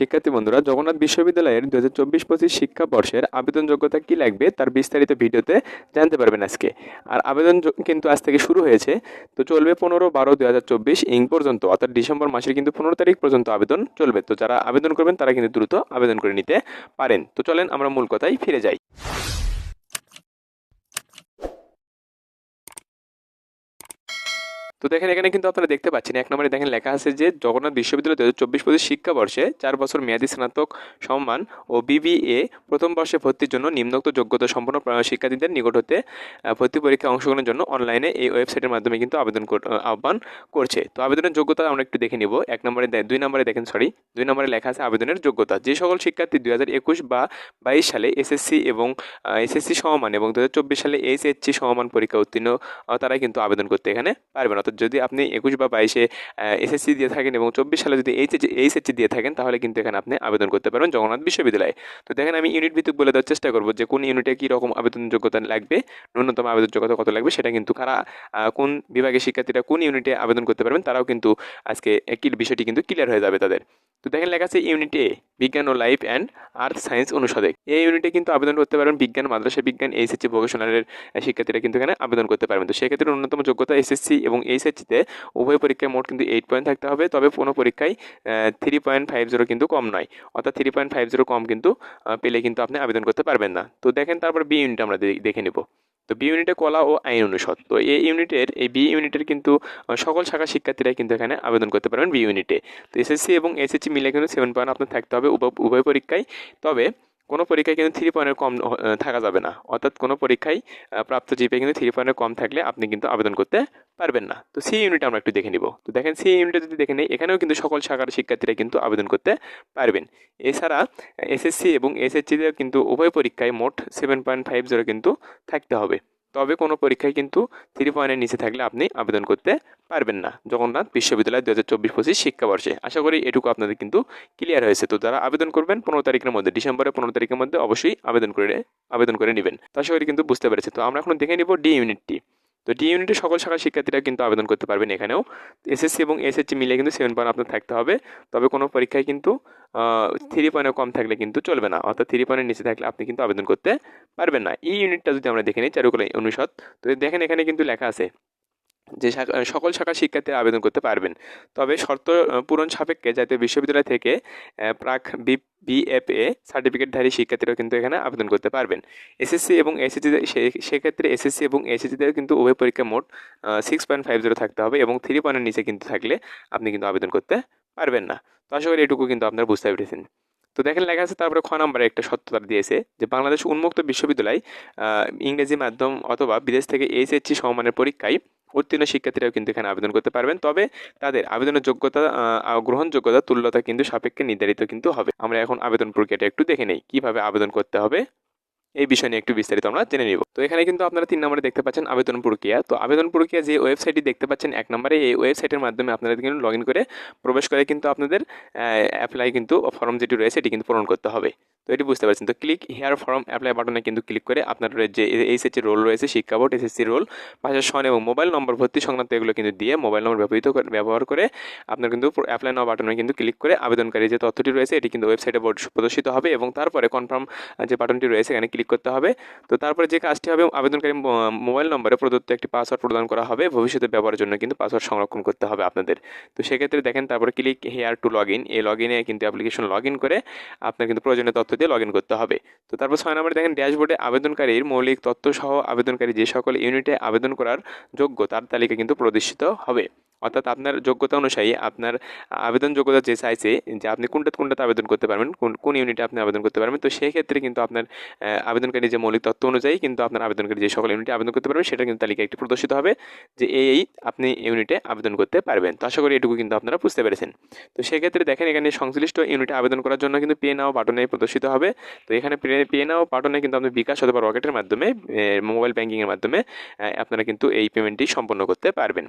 শিক্ষার্থী বন্ধুরা, জগন্নাথ বিশ্ববিদ্যালয়ের 2024-25 শিক্ষাবর্ষের আবেদন যোগ্যতা কি লাগবে তার বিস্তারিত ভিডিওতে জানতে পারবেন আজকে। আর আবেদন কিন্তু আজ থেকে শুরু হয়েছে, তো চলবে 15-12-2024 পর্যন্ত, অর্থাৎ ডিসেম্বর মাসের কিন্তু 15 তারিখ পর্যন্ত আবেদন চলবে। তো যারা আবেদন করবেন তারা কিন্তু দ্রুত আবেদন করে নিতে পারেন। তো চলেন আমরা মূল কথায় ফিরে যাই। তো দেখেন, এখানে কিন্তু আপনারা দেখতে পাচ্ছেন এক নম্বরে দেখেন লেখা আছে যে জগন্নাথ বিশ্ববিদ্যালয় 2024-25 শিক্ষাবর্ষে 4 বছর মেয়াদী স্নাতক সম্মান ও বিবিএ প্রথম বর্ষে ভর্তির জন্য নিম্নোক্ত যোগ্যতা সম্পন্ন শিক্ষার্থীদের নিকট হতে ভর্তি পরীক্ষায় অংশগ্রহণের জন্য অনলাইনে এই ওয়েবসাইটের মাধ্যমে কিন্তু আহ্বান করছে। তো আবেদনের যোগ্যতা আমরা একটু দেখে নিব। দুই নম্বরে দেখেন, দুই নম্বরে লেখা আছে আবেদনের যোগ্যতা। যে সকল শিক্ষার্থী 2021 বা 22 সালে এসএসসি এবং এসএসসি সমমান এবং 2024 সালে এইচএসসি সমমান পরীক্ষা উত্তীর্ণ তারাই কিন্তু আবেদন করতে এখানে পারবেন। অর্থাৎ যদি আপনি 21 বা 22-এ এসএসসি দিয়ে থাকেন এবং 24 সালে যদি এইচএসসি দিয়ে থাকেন, তাহলে কিন্তু এখানে আপনি আবেদন করতে পারবেন জগন্নাথ বিশ্ববিদ্যালয়ে। তো দেখেন, আমি ইউনিট ভিত্তিক বলে দেওয়ার চেষ্টা করবো যে কোন ইউনিটে কী রকম আবেদন যোগ্যতা লাগবে, ন্যূনতম আবেদন যোগ্যতা কত লাগবে সেটা কিন্তু কোন বিভাগের শিক্ষার্থীরা কোন ইউনিটে আবেদন করতে পারবেন তারাও কিন্তু আজকে একই বিষয়টি কিন্তু ক্লিয়ার হয়ে যাবে তাদের। তো দেখেন লেখা আছে ইউনিট এ, বিজ্ঞান ও লাইফ অ্যান্ড আর্থ সায়েন্স অনুষদে। এই ইউনিটে কিন্তু আবেদন করতে পারবেন বিজ্ঞান, মাদ্রাসা বিজ্ঞান, এইচএসসি ভোকেশনালের শিক্ষার্থীরা কিন্তু এখানে আবেদন করতে পারবেন। তো সেক্ষেত্রে ন্যূনতম যোগ্যতা এসএসসি এবং এইচএসসিতে উভয় পরীক্ষায় মোট কিন্তু 8 পয়েন্ট থাকতে হবে। তবে কোনো পরীক্ষায় 3.50 কিন্তু কম নয়, অর্থাৎ 3.50 কম কিন্তু পেলে কিন্তু আপনি আবেদন করতে পারবেন না। তো দেখেন, তারপর বি ইউনিট আমরা দেখে নেব। তো বি ইউনিটে কলা ও আইন অনুষদ। তো এই বি ইউনিটের কিন্তু সকল শাখা শিক্ষার্থীরাই কিন্তু এখানে আবেদন করতে পারবেন বি ইউনিটে। তো এসএসসি এবং এসএসসি মিলে কিন্তু 7 পয়েন্ট আপনার থাকতে হবে উভয় পরীক্ষায়। তবে কোনো পরীক্ষায় কিন্তু 3 পয়েন্টের কম থাকা যাবে না, অর্থাৎ কোনো পরীক্ষায় প্রাপ্ত জিপিএ কিন্তু 3 পয়েন্টের কম থাকলে আপনি কিন্তু আবেদন করতে পারবেন না। তো সি ইউনিট আমরা একটু দেখে নিব। তো দেখেন, সি ইউনিটে যদি দেখে নিই, এখানেও কিন্তু সকল শাখার শিক্ষার্থীরা কিন্তু আবেদন করতে পারবেন। এছাড়া এসএসসি এবং এসএসসিতে কিন্তু উভয় পরীক্ষায় মোট 7.50 কিন্তু থাকতে হবে। তবে কোনো পরীক্ষায় কিন্তু 3 পয়েন্টের নিচে থাকলে আপনি আবেদন করতে পারবেন না জগন্নাথ বিশ্ববিদ্যালয় 2024-25 শিক্ষাবর্ষে। আশা করি এটুকু আপনাদের কিন্তু ক্লিয়ার হয়েছে। তো যারা আবেদন করবেন 15 তারিখের মধ্যে, ডিসেম্বরের 15 তারিখের মধ্যে অবশ্যই আবেদন করে নেবেন। তো আশা করি কিন্তু বুঝতে পেরেছে। তো আমরা এখন দেখে নিব ডি ইউনিটটি। তো ডি ইউনিটে সকল শাখার শিক্ষার্থীরা কিন্তু আবেদন করতে পারবেন। এখানেও এসএসসি এবং এসএসসি মিলে কিন্তু 7 পয়েন্ট আপনার থাকতে হবে। তবে কোনো পরীক্ষায় কিন্তু 3 পয়েন্টের কম থাকলে কিন্তু চলবে না, অর্থাৎ 3 পয়েন্টের নিচে থাকলে আপনি কিন্তু আবেদন করতে পারবেন না। এই ইউনিটটা যদি আমরা দেখে নিই, চারুকলা অনুষদ। তো দেখেন, এখানে কিন্তু লেখা আছে যে সকল শাখার শিক্ষার্থীরা আবেদন করতে পারবেন। তবে শর্ত পূরণ সাপেক্ষে জাতীয় বিশ্ববিদ্যালয় থেকে প্রাক বিএফএ সার্টিফিকেটধারী শিক্ষার্থীরাও কিন্তু এখানে আবেদন করতে পারবেন। এসএসসি এবং এসএসসিতে সেক্ষেত্রে এসএসসি এবং এসএসসিতে কিন্তু উভয় পরীক্ষা মোট 6.50 থাকতে হবে এবং 3 পয়েন্টের নিচে কিন্তু থাকলে আপনি কিন্তু আবেদন করতে পারবেন না। তো আশা করি এটুকু কিন্তু আপনারা বুঝতে পেরেছেন। তো দেখেন লেখা আছে তারপরে খ নম্বরে একটা সত্যতা দিয়েছে যে বাংলাদেশ উন্মুক্ত বিশ্ববিদ্যালয় ইংরেজি মাধ্যম অথবা বিদেশ থেকে এইচএসসি সমমানের পরীক্ষায় উত্তীর্ণ শিক্ষার্থীরাও কিন্তু এখানে আবেদন করতে পারবেন। তবে তাদের আবেদনের যোগ্যতা গ্রহণযোগ্যতা তুল্যতা কিন্তু সাপেক্ষে নির্ধারিত কিন্তু হবে। আমরা এখন আবেদন প্রক্রিয়াটা একটু দেখে নেই, কিভাবে আবেদন করতে হবে এই বিষয় নিয়ে একটু বিস্তারিত আমরা জেনে নিব। তো এখানে কিন্তু আপনারা 3 নম্বরে দেখতে পাচ্ছেন আবেদন প্রক্রিয়া। তো আবেদন প্রক্রিয়া যে ওয়েবসাইটটি দেখতে পাচ্ছেন 1 নম্বরে, এই ওয়েবসাইটের মাধ্যমে আপনাদের কিন্তু লগ ইন করে প্রবেশ করে কিন্তু আপনাদের অ্যাপ্লাই কিন্তু ফর্ম যেটি রয়েছে এটি কিন্তু পূরণ করতে হবে। তো এটি বুঝতে পারছেন। তো ক্লিক হেয়ার ফর্ম অ্যাপ্লাই বাটনে কিন্তু ক্লিক করে আপনার যে এইচএসসি রোল রয়েছে, শিক্ষা বোর্ড এসএসসি রোল, ভাষার সন এবং মোবাইল নম্বর ভর্তি সংক্রান্ত এগুলো কিন্তু দিয়ে মোবাইল নম্বর ব্যবহার করে আপনার কিন্তু অ্যাপ্লাই নাও বাটনে কিন্তু ক্লিক করে আবেদনকারী যে তথ্যটি রয়েছে এটি কিন্তু ওয়েবসাইটে প্রদর্শিত হবে এবং তারপরে কনফার্ম যে বাটনটি রয়েছে এখানে ক্লিক করতে হবে। তো তারপরে যে কাজটি হবে, আবেদনকারী মোবাইল নম্বরে প্রদত্ত একটি পাসওয়ার্ড প্রদান করা হবে। ভবিষ্যতে ব্যবহারের জন্য কিন্তু পাসওয়ার্ড সংরক্ষণ করতে হবে আপনাদের। তো সেক্ষেত্রে দেখেন, তারপরে click here two log in, এই লগ ইনে কিন্তু অ্যাপ্লিকেশন লগ ইন করে আপনার কিন্তু প্রয়োজনীয় তথ্য দিয়ে লগ ইন করতে হবে। তো তারপর 6 নম্বরে দেখেন ড্যাশবোর্ডে আবেদনকারীর মৌলিক তথ্য সহ আবেদনকারী যে সকল ইউনিটে আবেদন করার যোগ্য তার তালিকা কিন্তু প্রদর্শিত হবে। অর্থাৎ আপনার যোগ্যতা অনুযায়ী আপনার আবেদন যোগ্যতা যে চাইছে যে আপনি কোনটাতে আবেদন করতে পারবেন, কোন ইউনিটে আপনি আবেদন করতে পারবেন। তো সেই ক্ষেত্রে কিন্তু আপনার আবেদনকারী যে মৌলিক তথ্য অনুযায়ী কিন্তু আপনার আবেদনকারী যে সকল ইউনিটে আবেদন করতে পারবেন সেটা কিন্তু তালিকা একটি প্রদর্শিত হবে যে এই আপনি ইউনিটে আবেদন করতে পারবেন। তো আশা করি এটুকু কিন্তু আপনারা বুঝতে পেরেছেন। তো সেক্ষেত্রে দেখেন, এখানে সংশ্লিষ্ট ইউনিটে আবেদন করার জন্য কিন্তু পে নাও বাটনে প্রদর্শিত হবে। তো এখানে পে নাও বাটনে কিন্তু আপনি বিকাশ অথবা রকেটের মাধ্যমে মোবাইল ব্যাঙ্কিংয়ের মাধ্যমে আপনারা কিন্তু এই পেমেন্টটি সম্পন্ন করতে পারবেন।